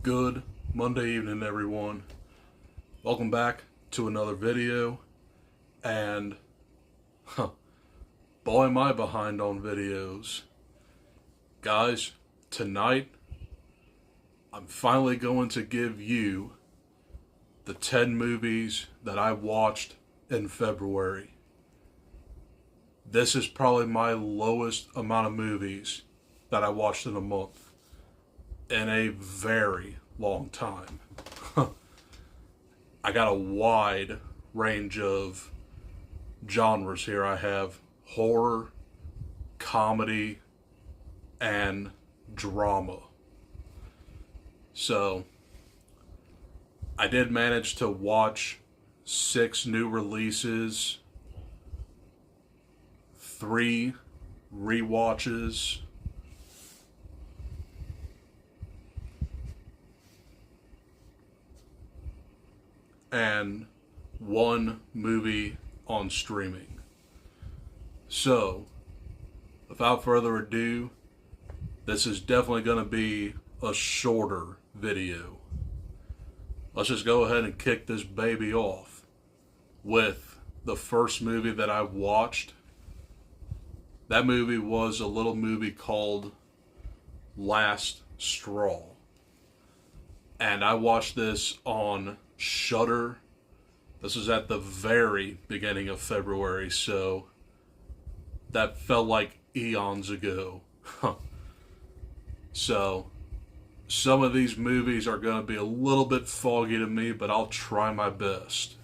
Good Monday evening, everyone. Welcome back to another video. And, boy, am I behind on videos. Guys, tonight, I'm finally going to give you the 10 movies that I watched in February. This is probably my lowest amount of movies that I watched in a month in a very long time. I got a wide range of genres here. I have horror, comedy, and drama. So, I did manage to watch 6 new releases, 3 rewatches, and 1 movie on streaming. So, without further ado, this is definitely going to be a shorter video. Let's just go ahead and kick this baby off with the first movie that I watched. That movie was a little movie called Last Straw. And I watched this on Shudder. This was at the very beginning of February, so that felt like eons ago. So, some of these movies are going to be a little bit foggy to me, but I'll try my best.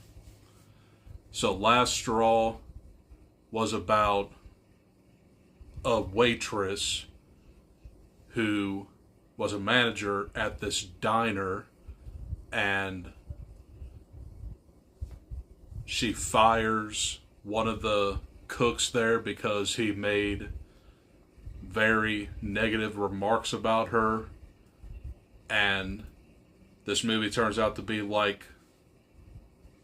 So, Last Straw was about a waitress who was a manager at this diner, and she fires one of the cooks there because he made very negative remarks about her. And this movie turns out to be like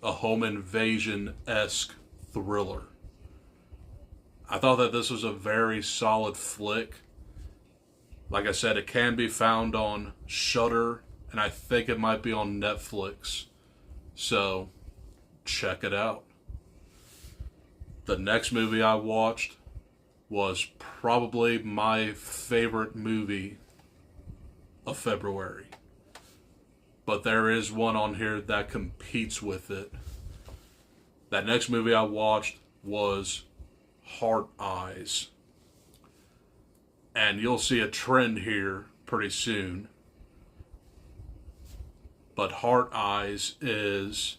a home invasion-esque thriller. I thought that this was a very solid flick. Like I said, it can be found on Shudder, and I think it might be on Netflix. So, check it out. The next movie I watched was probably my favorite movie of February. But there is one on here that competes with it. That next movie I watched was Heart Eyes. And you'll see a trend here pretty soon. But Heart Eyes is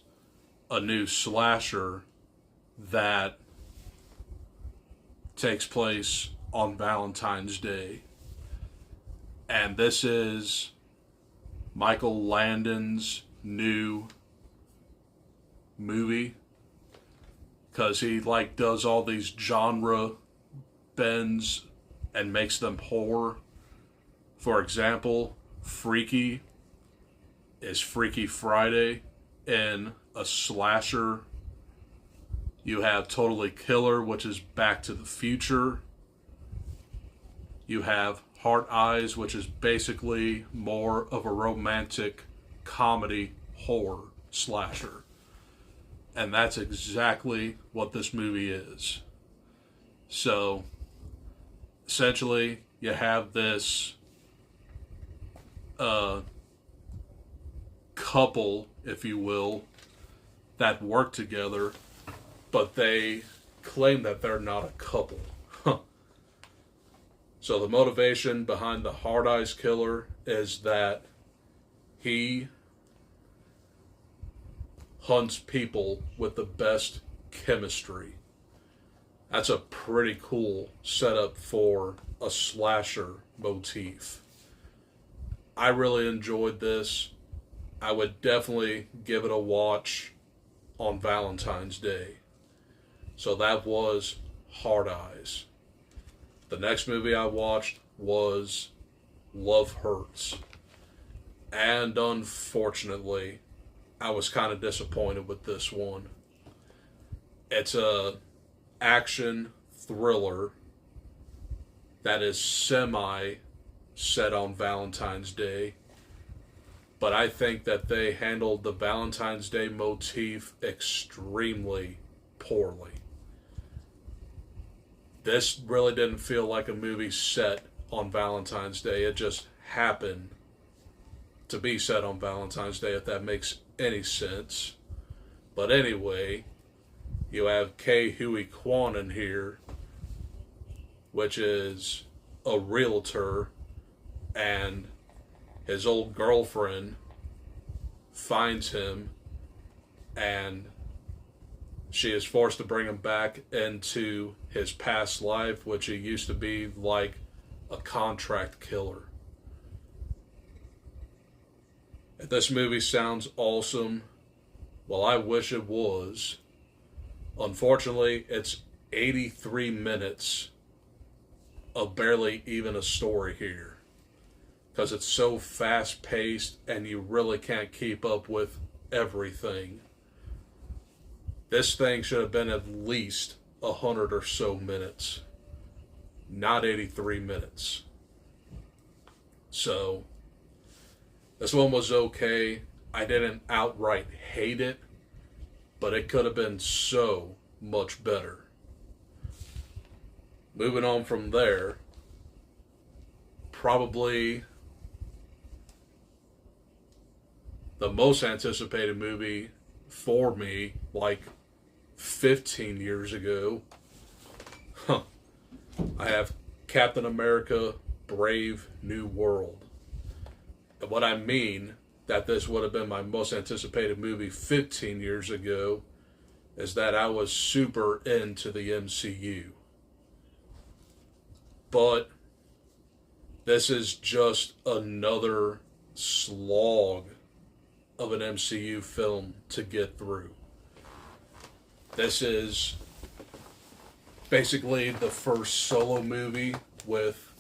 a new slasher that takes place on Valentine's Day. And this is Michael Landon's new movie, because he does all these genre bends and makes them horror. For example, Freaky is Freaky Friday in a slasher. You have Totally Killer, which is Back to the Future. You have Heart Eyes, which is basically more of a romantic comedy horror slasher. And that's exactly what this movie is. So, essentially, you have this couple, if you will, that work together, but they claim that they're not a couple. So the motivation behind the Heart Eyes killer is that he hunts people with the best chemistry. That's a pretty cool setup for a slasher motif. I really enjoyed this. I would definitely give it a watch on Valentine's Day. So that was Heart Eyes. The next movie I watched was Love Hurts. And unfortunately, I was kind of disappointed with this one. It's a action thriller that is semi set on Valentine's Day. but I think that they handled the Valentine's Day motif extremely poorly. This really didn't feel like a movie set on Valentine's Day. It just happened to be set on Valentine's Day, if that makes any sense. But anyway, you have K. Huey Kwan in here, which is a realtor, and his old girlfriend finds him, and she is forced to bring him back into his past life, which he used to be like a contract killer. If this movie sounds awesome, well, I wish it was. Unfortunately, it's 83 minutes of barely even a story here, because it's so fast paced and you really can't keep up with everything. This thing should have been at least 100 or so minutes, not 83 minutes. So, this one was okay. I didn't outright hate it, but it could have been so much better. Moving on from there, probably the most anticipated movie for me, like 15 years ago, I have Captain America Brave New World. And what I mean that this would have been my most anticipated movie 15 years ago is that I was super into the MCU. But this is just another slog of an MCU film to get through. This is basically the first solo movie with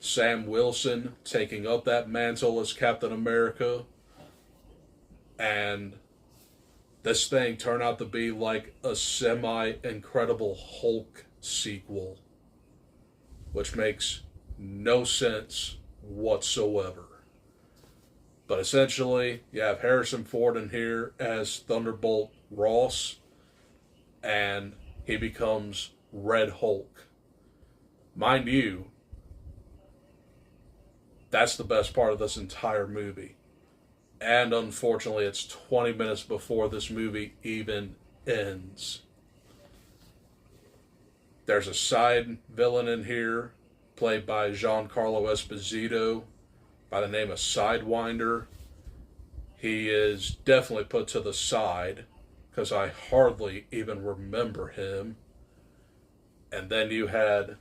Sam Wilson taking up that mantle as Captain America. And this thing turned out to be like a semi-Incredible Hulk sequel, which makes no sense whatsoever. But essentially, you have Harrison Ford in here as Thunderbolt Ross, and he becomes Red Hulk. Mind you, that's the best part of this entire movie. And unfortunately, it's 20 minutes before this movie even ends. There's a side villain in here, played by Giancarlo Esposito, by the name of Sidewinder. He is definitely put to the side, because I hardly even remember him. And then you had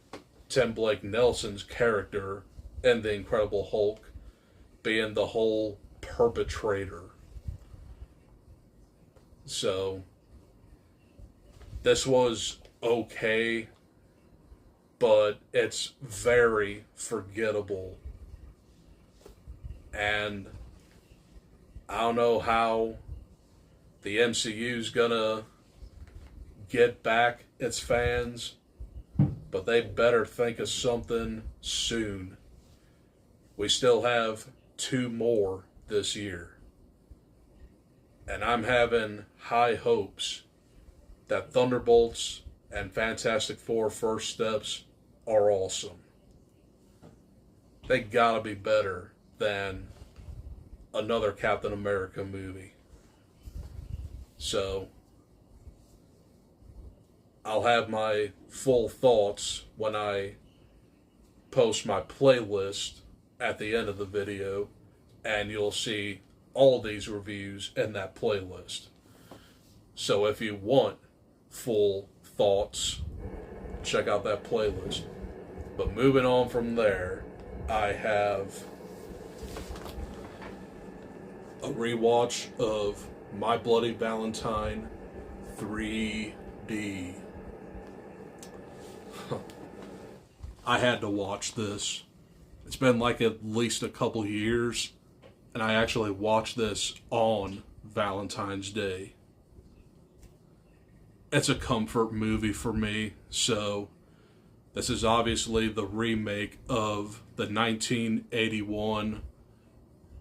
Tim Blake Nelson's character in The Incredible Hulk being the whole perpetrator. So, this was okay, but it's very forgettable. And I don't know how the MCU's gonna get back its fans, but they better think of something soon. We still have 2 more this year. And I'm having high hopes that Thunderbolts and Fantastic Four First Steps are awesome. They gotta be better than another Captain America movie. So, I'll have my full thoughts when I post my playlist at the end of the video, and you'll see all these reviews in that playlist. So if you want full thoughts, check out that playlist. But moving on from there, I have a rewatch of My Bloody Valentine 3D. I had to watch this. It's been like at least a couple years, and I actually watched this on Valentine's Day. It's a comfort movie for me, so this is obviously the remake of the 1981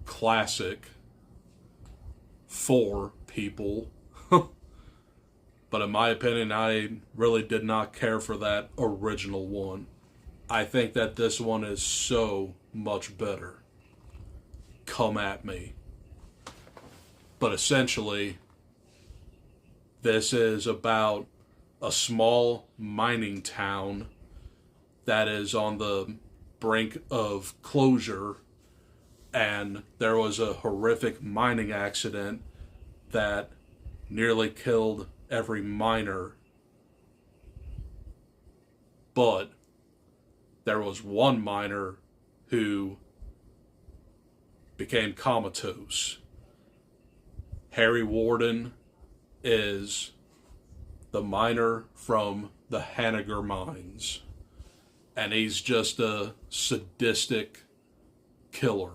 classic for people. But in my opinion, I really did not care for that original one. I think that this one is so much better. Come at me. But essentially, this is about a small mining town that is on the brink of closure, and there was a horrific mining accident that nearly killed every miner. But there was one miner who became comatose. Harry Warden is the miner from the Hanniger mines. And he's just a sadistic killer.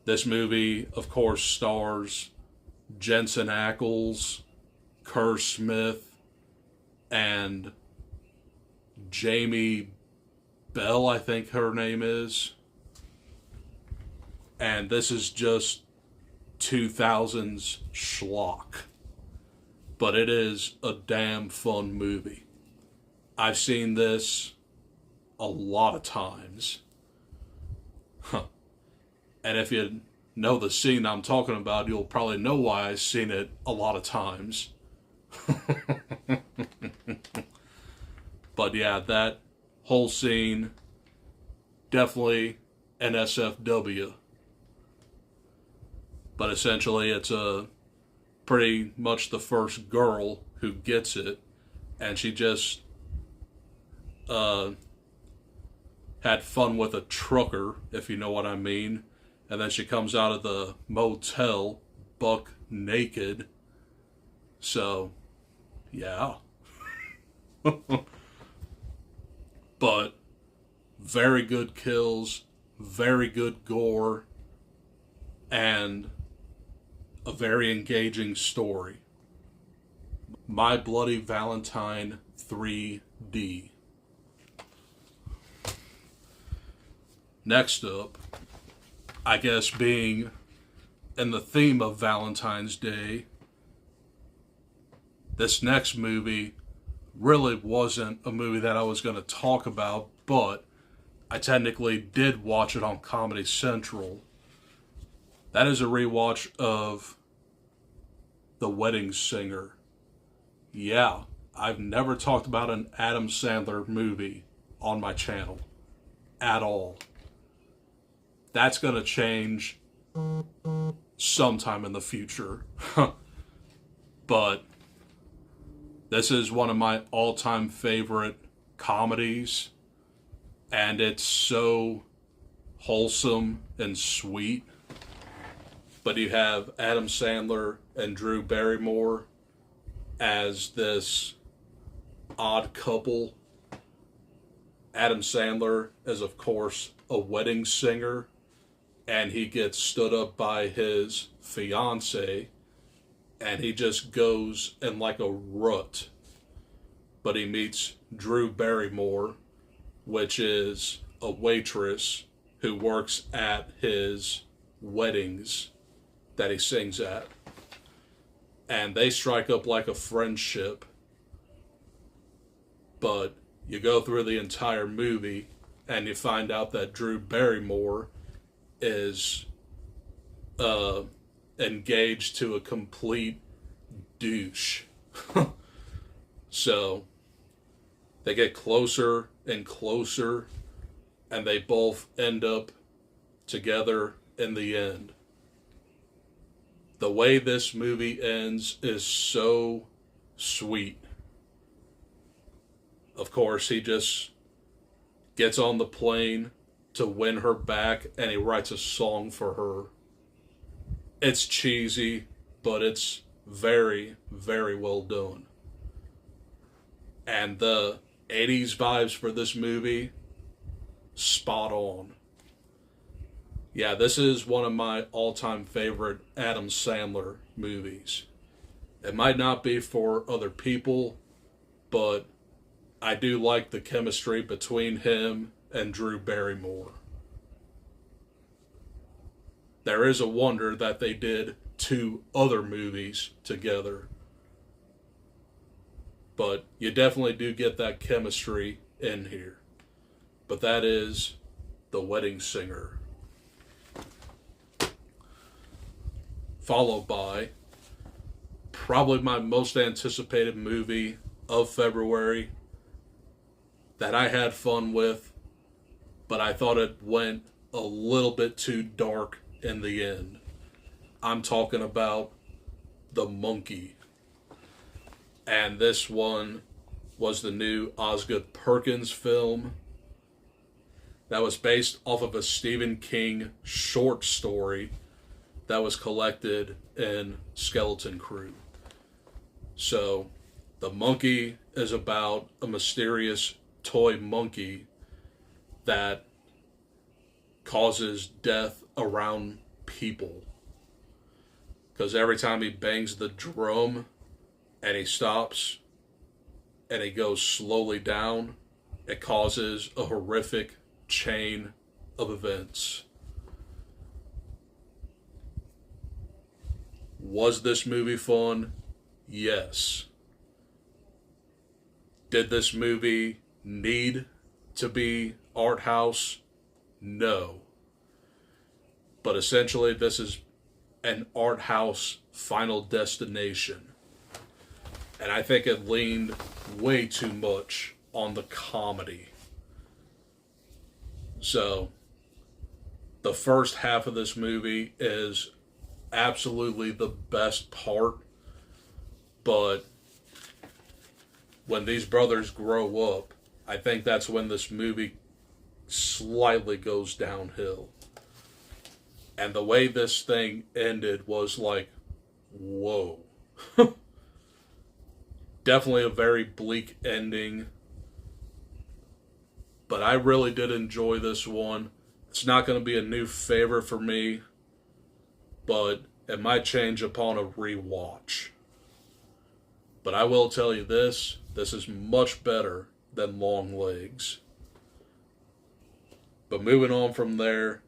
This movie, of course, stars Jensen Ackles, Kerr Smith, and Jamie Bell, I think her name is. And this is just 2000s schlock. But it is a damn fun movie. I've seen this a lot of times. And if you know the scene I'm talking about, you'll probably know why I've seen it a lot of times. But yeah, that whole scene, definitely NSFW. But essentially, it's pretty much the first girl who gets it, and she just had fun with a trucker, if you know what I mean. And then she comes out of the motel buck naked. So, yeah. But very good kills, very good gore, and a very engaging story. My Bloody Valentine 3D. Next up, I guess being in the theme of Valentine's Day, this next movie really wasn't a movie that I was going to talk about, but I technically did watch it on Comedy Central. That is a rewatch of The Wedding Singer. Yeah, I've never talked about an Adam Sandler movie on my channel at all. That's going to change sometime in the future. But this is one of my all-time favorite comedies, and it's so wholesome and sweet. But you have Adam Sandler and Drew Barrymore as this odd couple. Adam Sandler is, of course, a wedding singer, and he gets stood up by his fiance, and he just goes in like a rut. But he meets Drew Barrymore, which is a waitress who works at his weddings that he sings at. And they strike up like a friendship. But you go through the entire movie and you find out that Drew Barrymore is engaged to a complete douche. So they get closer and closer, and they both end up together in the end. The way this movie ends is so sweet. Of course, he just gets on the plane to win her back, and he writes a song for her. It's cheesy, but it's very, very well done. And the 80s vibes for this movie, spot on. Yeah, this is one of my all-time favorite Adam Sandler movies. It might not be for other people, but I do like the chemistry between him and Drew Barrymore. there is a wonder that they did 2 other movies together. But you definitely do get that chemistry in here. But that is The Wedding Singer. Followed by probably my most anticipated movie of February that I had fun with, but I thought it went a little bit too dark in the end. I'm talking about The Monkey. And this one was the new Osgood Perkins film that was based off of a Stephen King short story that was collected in Skeleton Crew. So, The Monkey is about a mysterious toy monkey that causes death around people. Because every time he bangs the drum and he stops and he goes slowly down, it causes a horrific chain of events. Was this movie fun? Yes. Did this movie need to be art house? No. But essentially, this is an art house final destination. And I think it leaned way too much on the comedy. So, the first half of this movie is absolutely the best part. But when these brothers grow up, I think that's when this movie slightly goes downhill. And the way this thing ended was like, whoa. Definitely a very bleak ending. But I really did enjoy this one. It's not going to be a new favorite for me, but it might change upon a rewatch. But I will tell you this is much better than Long Legs. But moving on from there,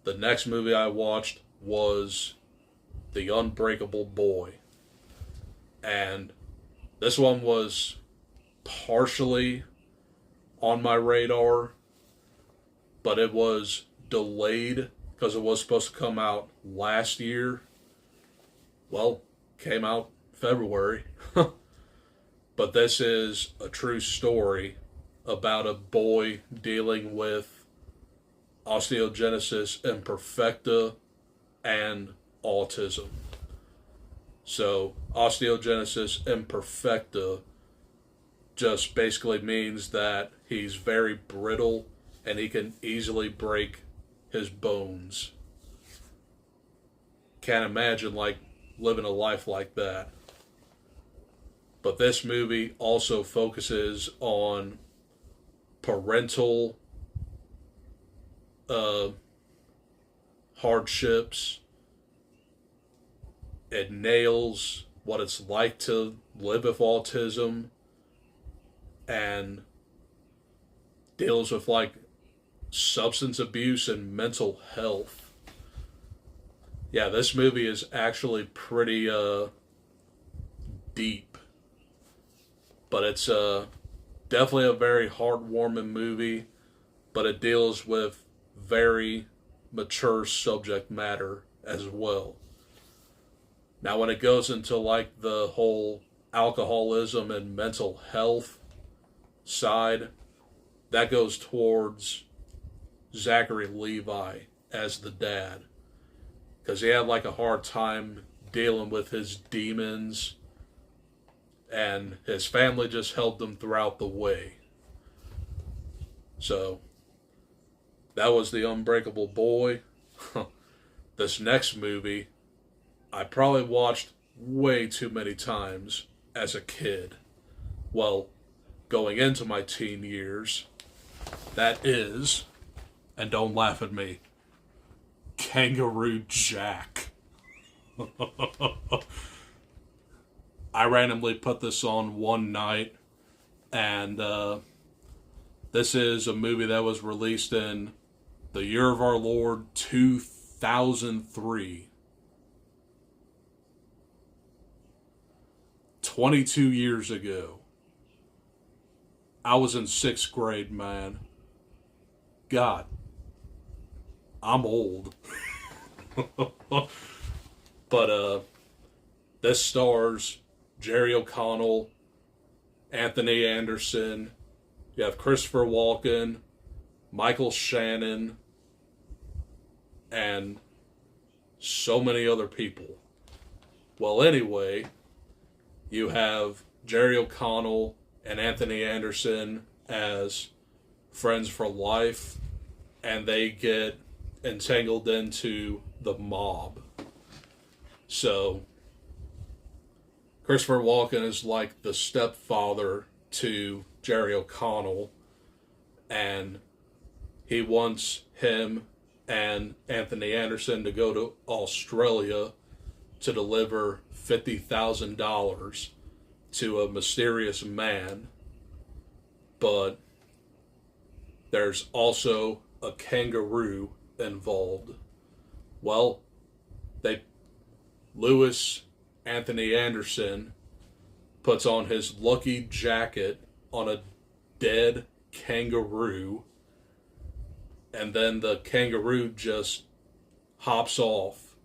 the next movie I watched was The Unbreakable Boy. And this one was partially on my radar, but it was delayed because it was supposed to come out last year. Well, came out February. But this is a true story about a boy dealing with osteogenesis imperfecta and autism. So, osteogenesis imperfecta just basically means that he's very brittle and he can easily break his bones. Can't imagine living a life like that. But this movie also focuses on parental hardships. It nails what it's like to live with autism and deals with substance abuse and mental health. Yeah, this movie is actually pretty deep. But it's definitely a very heartwarming movie, but it deals with very mature subject matter as well. Now, when it goes into the whole alcoholism and mental health side, that goes towards Zachary Levi as the dad. Because he had a hard time dealing with his demons, and his family just helped him throughout the way. So, that was The Unbreakable Boy. This next movie, I probably watched way too many times as a kid. Well, going into my teen years, that is, and don't laugh at me, Kangaroo Jack. I randomly put this on one night, and this is a movie that was released in the year of our Lord 2000. 2003. 22 years ago. I was in 6th grade, man. God, I'm old. But this stars Jerry O'Connell, Anthony Anderson, you have Christopher Walken, Michael Shannon, and so many other people. Well, anyway, you have Jerry O'Connell and Anthony Anderson as friends for life, and they get entangled into the mob. So, Christopher Walken is like the stepfather to Jerry O'Connell, and he wants him and Anthony Anderson to go to Australia to deliver $50,000 to a mysterious man. But there's also a kangaroo involved. Well, Lewis Anthony Anderson puts on his lucky jacket on a dead kangaroo, and then the kangaroo just hops off.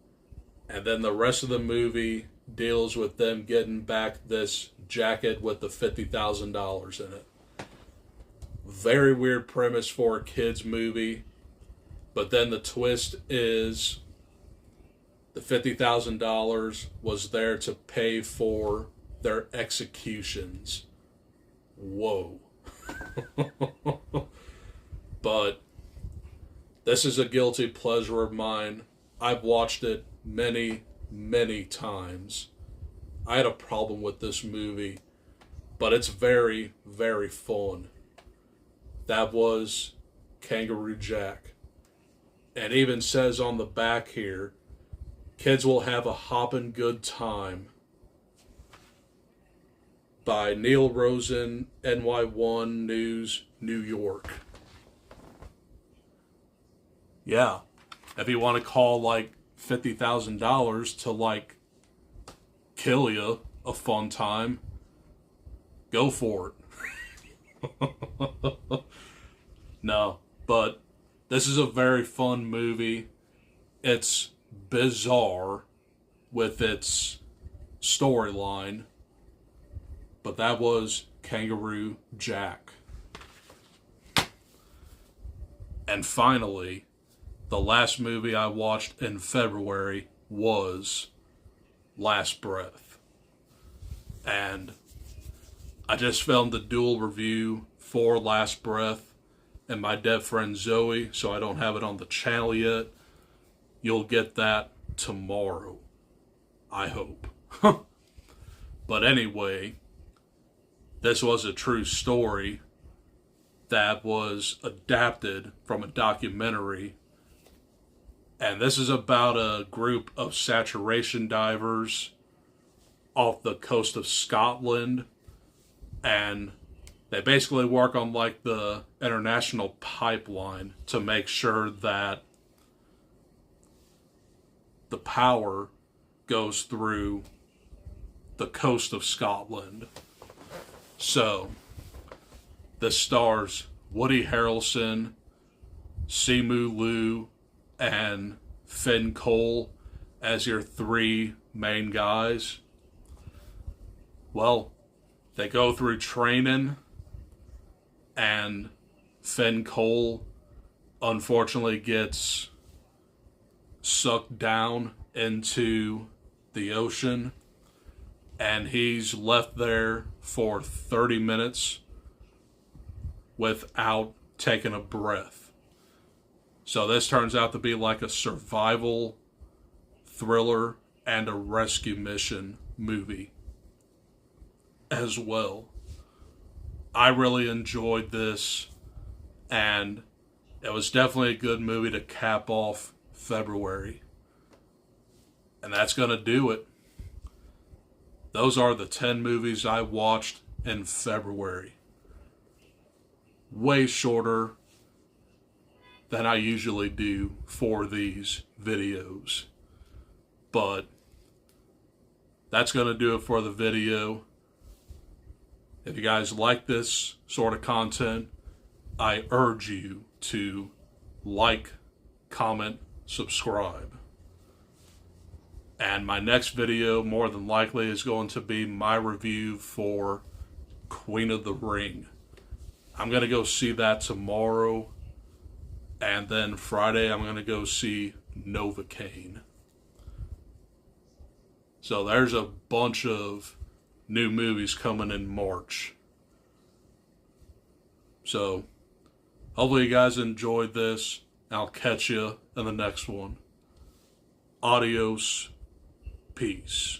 And then the rest of the movie deals with them getting back this jacket with the $50,000 in it. Very weird premise for a kid's movie. But then the twist is the $50,000 was there to pay for their executions. Whoa. But this is a guilty pleasure of mine. I've watched it many, many times. I had a problem with this movie, but it's very, very fun. That was Kangaroo Jack. And even says on the back here, kids will have a hoppin' good time. By Neil Rosen, NY1 News, New York. Yeah. If you want to call like $50,000 to like kill you a fun time, go for it. No, but this is a very fun movie. It's bizarre with its storyline, but that was Kangaroo Jack. And finally, the last movie I watched in February was Last Breath. And I just filmed the dual review for Last Breath and my dead friend Zoe, so I don't have it on the channel yet. You'll get that tomorrow, I hope. But anyway, this was a true story that was adapted from a documentary. And this is about a group of saturation divers off the coast of Scotland. And they basically work on like the international pipeline to make sure that the power goes through the coast of Scotland. So, this stars Woody Harrelson, Simu Liu, and Finn Cole as your three main guys. Well, they go through training, and Finn Cole unfortunately gets sucked down into the ocean, and he's left there for 30 minutes without taking a breath. So this turns out to be like a survival thriller and a rescue mission movie as well. I really enjoyed this, and it was definitely a good movie to cap off February. And that's going to do it. Those are the 10 movies I watched in February. Way shorter than I usually do for these videos. But that's going to do it for the video. If you guys like this sort of content, I urge you to like, comment, subscribe. And my next video, more than likely, is going to be my review for Queen of the Ring. I'm going to go see that tomorrow. And then Friday, I'm going to go see Novocaine. So there's a bunch of new movies coming in March. So hopefully you guys enjoyed this. I'll catch you in the next one. Adios. Peace.